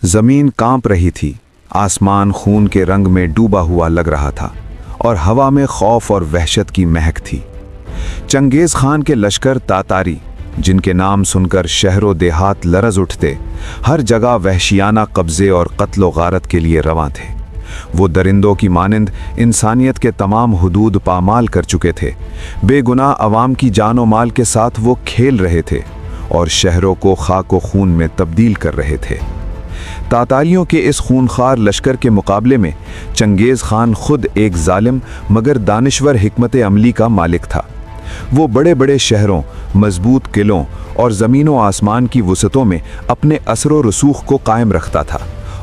زمین کانپ رہی تھی، آسمان خون کے رنگ میں ڈوبا ہوا لگ رہا تھا اور ہوا میں خوف اور وحشت کی مہک تھی۔ چنگیز خان کے لشکر تاتاری، جن کے نام سن کر شہر و دیہات لرز اٹھتے، ہر جگہ وحشیانہ قبضے اور قتل و غارت کے لیے رواں تھے۔ وہ درندوں کی مانند انسانیت کے تمام حدود پامال کر چکے تھے۔ بے گناہ عوام کی جان و مال کے ساتھ وہ کھیل رہے تھے اور شہروں کو خاک و خون میں تبدیل کر رہے تھے۔ تاتاریوں کے اس خونخوار لشکر کے مقابلے میں چنگیز خان خود ایک ظالم مگر دانشور حکمت عملی کا مالک تھا۔ وہ بڑے بڑے شہروں، مضبوط قلعوں اور زمین و آسمان کی وسعتوں میں اپنے اثر و رسوخ کو قائم رکھتا تھا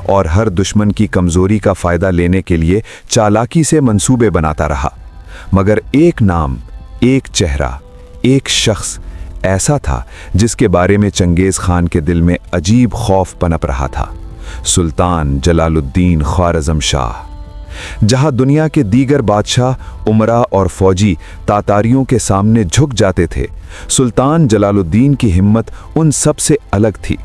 اور ہر دشمن کی کمزوری کا فائدہ لینے کے لیے چالاکی سے منصوبے بناتا رہا۔ مگر ایک نام، ایک چہرہ، ایک شخص ایسا تھا جس کے بارے میں چنگیز خان کے دل میں عجیب خوف پنپ رہا تھا: سلطان جلال الدین خوارزم شاہ۔ جہاں دنیا کے دیگر بادشاہ، امراء اور فوجی تاتاریوں کے سامنے جھک جاتے تھے، سلطان جلال الدین کی ہمت ان سب سے الگ تھی۔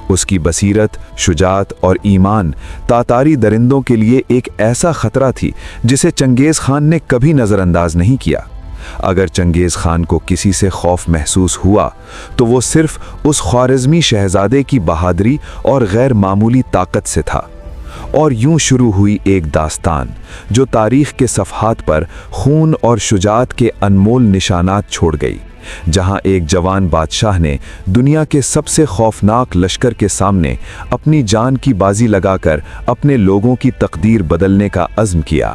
اس کی بصیرت، شجاعت اور ایمان تاتاری درندوں کے لیے ایک ایسا خطرہ تھی جسے چنگیز خان نے کبھی نظر انداز نہیں کیا۔ اگر چنگیز خان کو کسی سے خوف محسوس ہوا تو وہ صرف اس خوارزمی شہزادے کی بہادری اور غیر معمولی طاقت سے تھا۔ اور یوں شروع ہوئی ایک داستان جو تاریخ کے صفحات پر خون اور شجاعت کے انمول نشانات چھوڑ گئی، جہاں ایک جوان بادشاہ نے دنیا کے سب سے خوفناک لشکر کے سامنے اپنی جان کی بازی لگا کر اپنے لوگوں کی تقدیر بدلنے کا عزم کیا۔